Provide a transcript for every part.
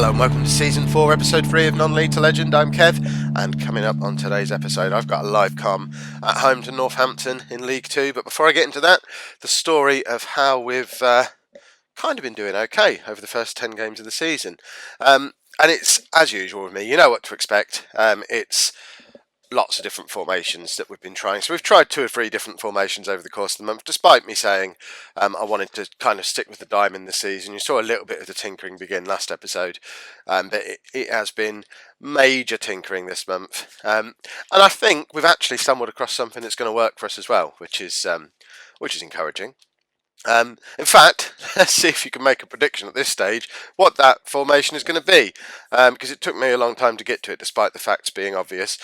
Hello and welcome to Season 4, Episode 3 of Non-League to Legend. I'm Kev, and coming up on today's episode, I've got a live comm at home to Northampton in League 2. But before I get into that, the story of how we've kind of been doing okay over the first 10 games of the season. And it's, as usual with me, you know what to expect. It's lots of different formations that we've been trying. So we've tried 2 or 3 different formations over the course of the month, despite me saying I wanted to kind of stick with the diamond this season. You saw a little bit of the tinkering begin last episode, but it has been major tinkering this month. And I think we've actually stumbled across something that's going to work for us as well, which is encouraging. In fact, let's see if you can make a prediction at this stage what that formation is going to be, because it took me a long time to get to it, despite the facts being obvious.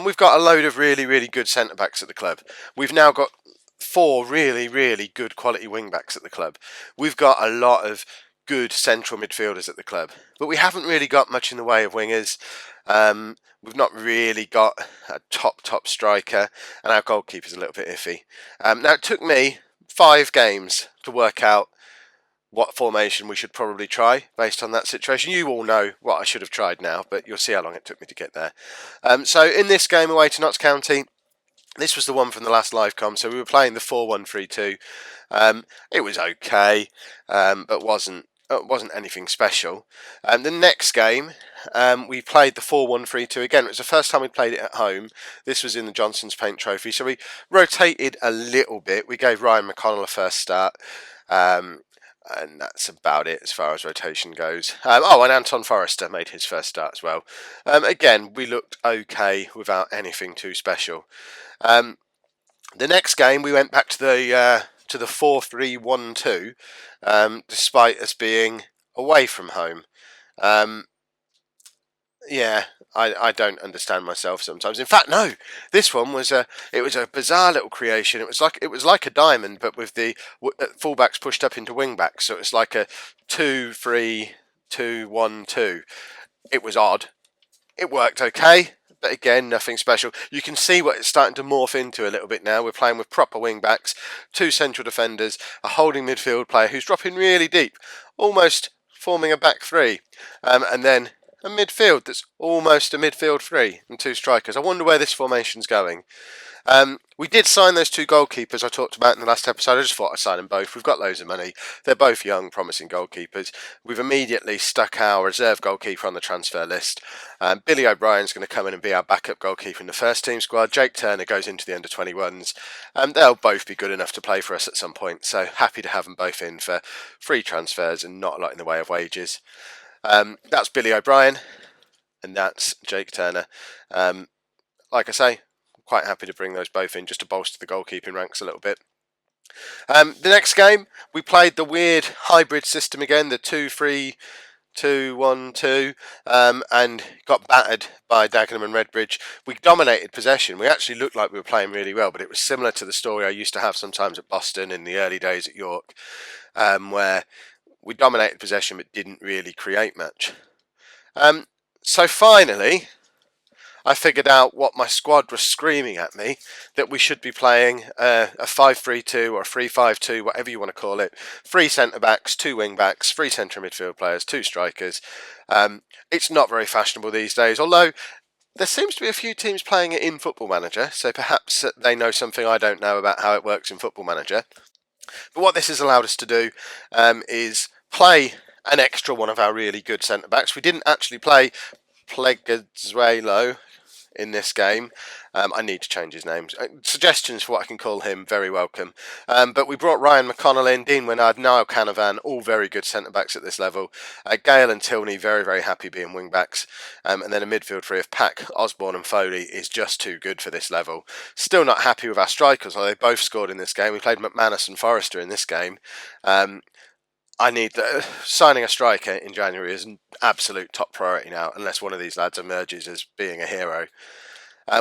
We've got a load of really, really good centre-backs at the club. We've now got 4 really, really good quality wing-backs at the club. We've got a lot of good central midfielders at the club, but we haven't really got much in the way of wingers. We've not really got a top striker, and our goalkeeper's a little bit iffy. Now, it took me 5 games to work out what formation we should probably try based on that situation. You all know what I should have tried now, but you'll see how long it took me to get there. So in this game away to Notts County, this was the one from the last live comm. So we were playing the 4-1-3-2. It was okay, but wasn't anything special. The next game, we played the 4-1-3-2 again. It was the first time we played it at home. This was in the Johnson's Paint Trophy. So we rotated a little bit. We gave Ryan McConnell a first start. And that's about it as far as rotation goes. And Anton Forrester made his first start as well. Again, we looked okay without anything too special. The next game, we went back to the 4-3-1-2, despite us being away from home. I don't understand myself sometimes. In fact, no, this one was a bizarre little creation. It was like a diamond, but with the fullbacks pushed up into wingbacks. So it was like a 2-3-2-1-2. It was odd. It worked okay, but again, nothing special. You can see what it's starting to morph into a little bit now. We're playing with proper wing-backs, 2 central defenders, a holding midfield player who's dropping really deep, almost forming a back 3, and then a midfield that's almost a midfield 3 and 2 strikers. I wonder where this formation's going. We did sign those 2 goalkeepers I talked about in the last episode. I just thought I'd sign them both. We've got loads of money. They're both young, promising goalkeepers. We've immediately stuck our reserve goalkeeper on the transfer list. Billy O'Brien's going to come in and be our backup goalkeeper in the first team squad. Jake Turner goes into the under-21s. They'll both be good enough to play for us at some point. So happy to have them both in for free transfers and not a lot in the way of wages. That's Billy O'Brien, and that's Jake Turner. Like I say, quite happy to bring those both in just to bolster the goalkeeping ranks a little bit. The next game, we played the weird hybrid system again, the 2-3-2-1-2, and got battered by Dagenham and Redbridge. We dominated possession. We actually looked like we were playing really well, but it was similar to the story I used to have sometimes at Boston in the early days at York, where we dominated possession but didn't really create much. So finally, I figured out what my squad was screaming at me, that we should be playing a 5-3-2 or a 3-5-2, whatever you want to call it. 3 centre-backs, 2 wing-backs, 3 central midfield players, 2 strikers. It's not very fashionable these days, although there seems to be a few teams playing it in Football Manager, so perhaps they know something I don't know about how it works in Football Manager. But what this has allowed us to do is play an extra one of our really good centre-backs. We didn't actually play Plegazuelo in this game. I need to change his name. Suggestions for what I can call him, very welcome. But we brought Ryan McConnell in, Dean Winnard, Niall Canavan, all very good centre-backs at this level. Gale and Tilney, very, very happy being wing-backs. And then a midfield 3 of Pack, Osborne and Foley is just too good for this level. Still not happy with our strikers, although they both scored in this game. We played McManus and Forrester in this game. Signing a striker in January is an absolute top priority now, unless one of these lads emerges as being a hero.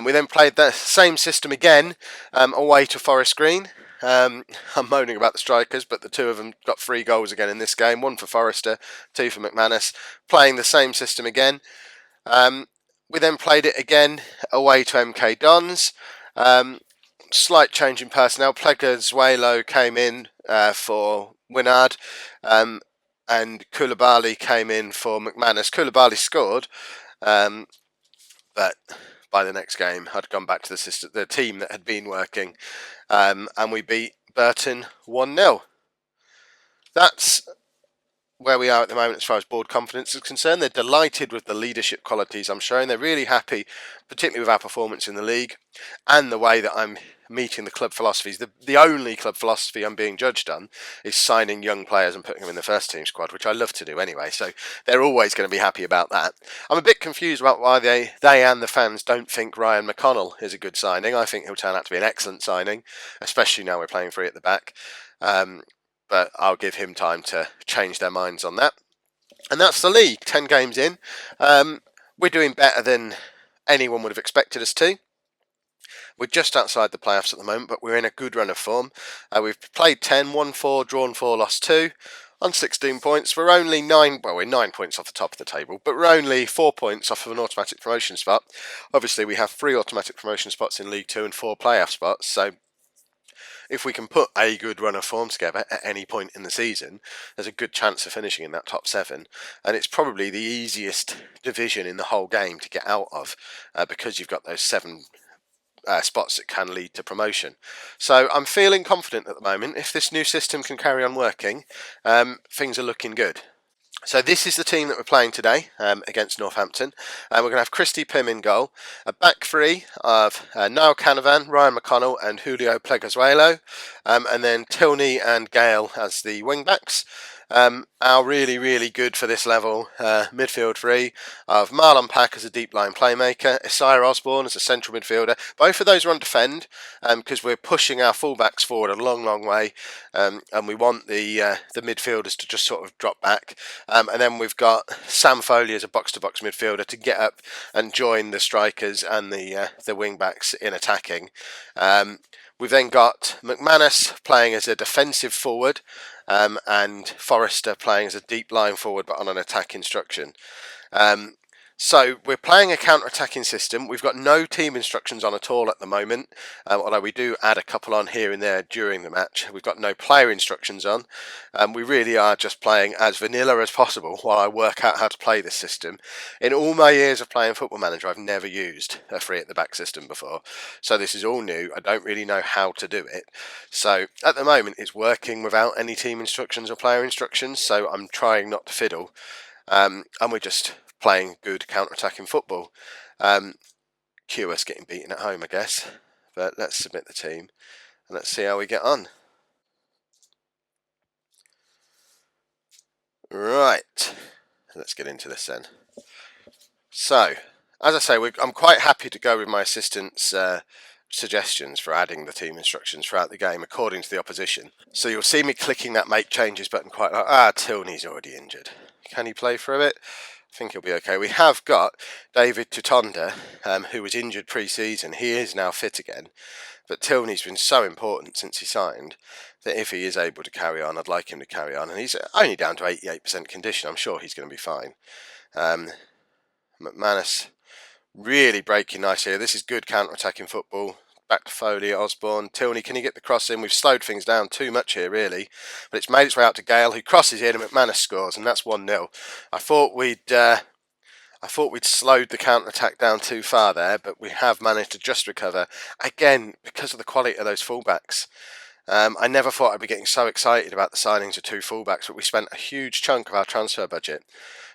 We then played the same system again, away to Forest Green. I'm moaning about the strikers, but the 2 of them got 3 goals again in this game, 1 for Forrester, 2 for McManus, playing the same system again. We then played it again away to MK Dons. Slight change in personnel. Plegazuelo came in for Winnard, and Koulibaly came in for McManus. Koulibaly scored, but by the next game I'd gone back to the team that had been working, and we beat Burton 1-0. That's where we are at the moment as far as board confidence is concerned. They're delighted with the leadership qualities I'm showing. They're really happy, particularly with our performance in the league and the way that I'm meeting the club philosophies. The only club philosophy I'm being judged on is signing young players and putting them in the first team squad, which I love to do anyway, so they're always going to be happy about that. I'm a bit confused about why they and the fans don't think Ryan McConnell is a good signing. I think he'll turn out to be an excellent signing, especially now we're playing free at the back. But I'll give him time to change their minds on that. And that's the league, 10 games in. We're doing better than anyone would have expected us to. We're just outside the playoffs at the moment, but we're in a good run of form. We've played 10, won 4, drawn 4, lost 2. On 16 points, we're only 9 points off the top of the table, but we're only 4 points off of an automatic promotion spot. Obviously, we have 3 automatic promotion spots in League 2 and 4 playoff spots, so if we can put a good run of form together at any point in the season, there's a good chance of finishing in that top 7. And it's probably the easiest division in the whole game to get out of, because you've got those 7 spots that can lead to promotion. So I'm feeling confident at the moment. If this new system can carry on working, things are looking good. So this is the team that we're playing today against Northampton. We're going to have Christy Pym in goal, a back three of Niall Canavan, Ryan McConnell and Julio Pleguezuelo, and then Tilney and Gale as the wing backs. Our really good for this level midfield three of Marlon Pack as a deep line playmaker, Isaiah Osborne as a central midfielder. Both of those are on defend because we're pushing our fullbacks forward a long way, and we want the midfielders to just sort of drop back. And then we've got Sam Foley as a box-to-box midfielder to get up and join the strikers and the wing backs in attacking. We've then got McManus playing as a defensive forward, and Forrester playing as a deep line forward but on an attack instruction. So we're playing a counter-attacking system. We've got no team instructions on at all at the moment, although we do add a couple on here and there during the match. We've got no player instructions on. We really are just playing as vanilla as possible while I work out how to play this system. In all my years of playing Football Manager, I've never used a free at the back system before. So this is all new. I don't really know how to do it. So at the moment it's working without any team instructions or player instructions, so I'm trying not to fiddle. And we're just playing good counter-attacking football. Cue us getting beaten at home, I guess. But let's submit the team and let's see how we get on. Right, let's get into this then. So, as I say, I'm quite happy to go with my assistant's suggestions for adding the team instructions throughout the game according to the opposition. So you'll see me clicking that make changes button quite like, Tilney's already injured. Can he play through it? I think he'll be okay. We have got David Tutonda, who was injured pre-season. He is now fit again. But Tilney's been so important since he signed that if he is able to carry on, I'd like him to carry on. And he's only down to 88% condition. I'm sure he's going to be fine. McManus really breaking nice here. This is good counter-attacking football. Back to Foley, Osborne, Tilney. Can he get the cross in? We've slowed things down too much here, really. But it's made its way out to Gale, who crosses in, and McManus scores, and that's 1-0. I thought we'd slowed the counter-attack down too far there, but we have managed to just recover. Again, because of the quality of those fullbacks. I never thought I'd be getting so excited about the signings of 2 fullbacks, but we spent a huge chunk of our transfer budget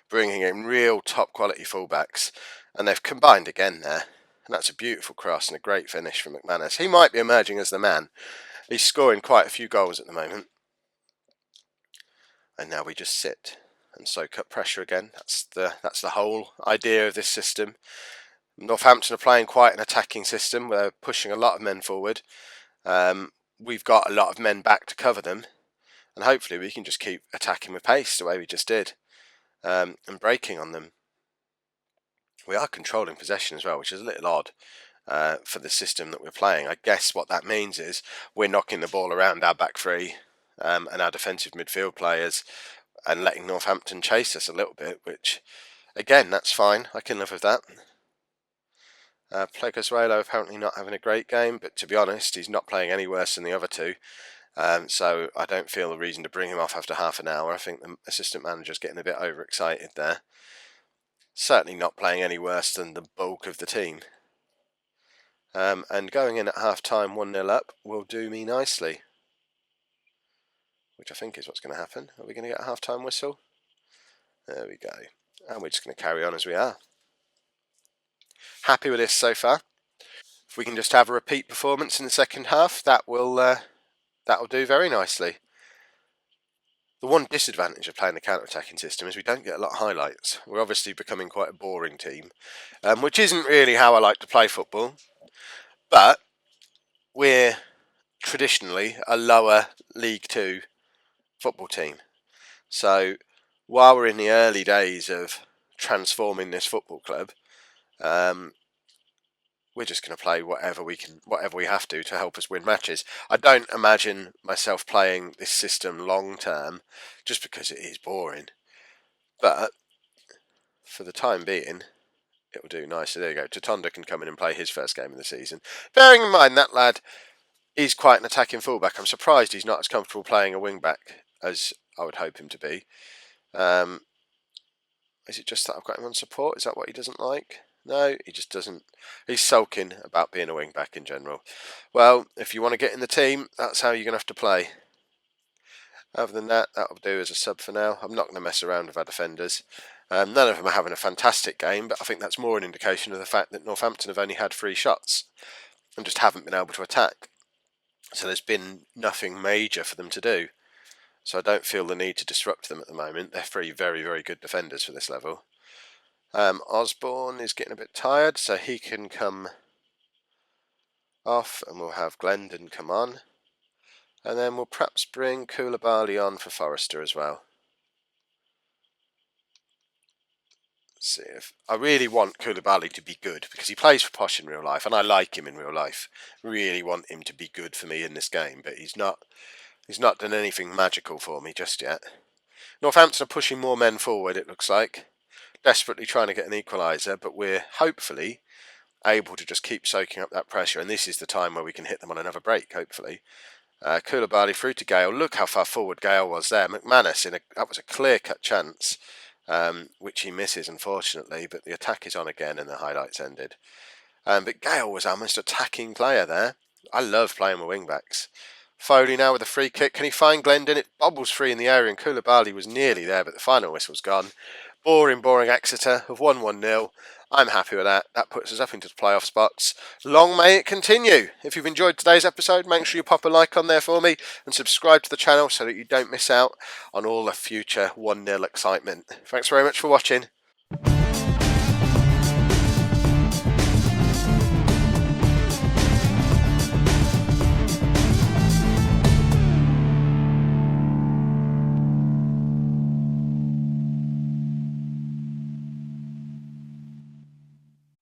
bringing in real top-quality fullbacks, and they've combined again there. And that's a beautiful cross and a great finish from McManus. He might be emerging as the man. He's scoring quite a few goals at the moment. And now we just sit and soak up pressure again. That's the whole idea of this system. Northampton are playing quite an attacking system. They're pushing a lot of men forward. We've got a lot of men back to cover them. And hopefully we can just keep attacking with pace the way we just did. And breaking on them. We are controlling possession as well, which is a little odd for the system that we're playing. I guess what that means is we're knocking the ball around our back three and our defensive midfield players and letting Northampton chase us a little bit, which, again, that's fine. I can live with that. Pleguezuelo apparently not having a great game, but to be honest, he's not playing any worse than the other 2. So I don't feel a reason to bring him off after half an hour. I think the assistant manager's getting a bit overexcited there. Certainly not playing any worse than the bulk of the team. And going in at half-time 1-0 up will do me nicely. Which I think is what's going to happen. Are we going to get a half-time whistle? There we go. And we're just going to carry on as we are. Happy with this so far. If we can just have a repeat performance in the second half, that'll do very nicely. The one disadvantage of playing the counter-attacking system is we don't get a lot of highlights. We're obviously becoming quite a boring team, which isn't really how I like to play football. But we're traditionally a lower League 2 football team. So while we're in the early days of transforming this football club, we're just going to play whatever we have to help us win matches. I don't imagine myself playing this system long term, just because it is boring. But for the time being, it will do nicely. There you go. Totonda can come in and play his first game of the season. Bearing in mind that lad is quite an attacking fullback. I'm surprised he's not as comfortable playing a wing back as I would hope him to be. Is it just that I've got him on support? Is that what he doesn't like? No, he just doesn't. He's sulking about being a wing back in general. Well, if you want to get in the team, that's how you're going to have to play. Other than that, that'll do as a sub for now. I'm not going to mess around with our defenders. None of them are having a fantastic game, but I think that's more an indication of the fact that Northampton have only had 3 shots and just haven't been able to attack. So there's been nothing major for them to do. So I don't feel the need to disrupt them at the moment. They're 3 very, very good defenders for this level. Osborne is getting a bit tired, so he can come off, and we'll have Glendon come on. And then we'll perhaps bring Koulibaly on for Forrester as well. Let's see if I really want Koulibaly to be good, because he plays for Posh in real life, and I like him in real life. Really want him to be good for me in this game, but he's not done anything magical for me just yet. Northampton are pushing more men forward, it looks like. Desperately trying to get an equaliser, but we're hopefully able to just keep soaking up that pressure, and this is the time where we can hit them on another break, hopefully. Koulibaly through to Gale. Look how far forward Gale was there. McManus, that was a clear-cut chance, which he misses, unfortunately, but the attack is on again and the highlights ended. But Gale was our most attacking player there. I love playing with wing-backs. Foley now with a free kick. Can he find Glendon? It bobbles free in the area, and Koulibaly was nearly there, but the final whistle's gone. Boring Exeter have won 1-0. I'm happy with that. That puts us up into the playoff spots. Long may it continue. If you've enjoyed today's episode, make sure you pop a like on there for me and subscribe to the channel so that you don't miss out on all the future 1-0 excitement. Thanks very much for watching.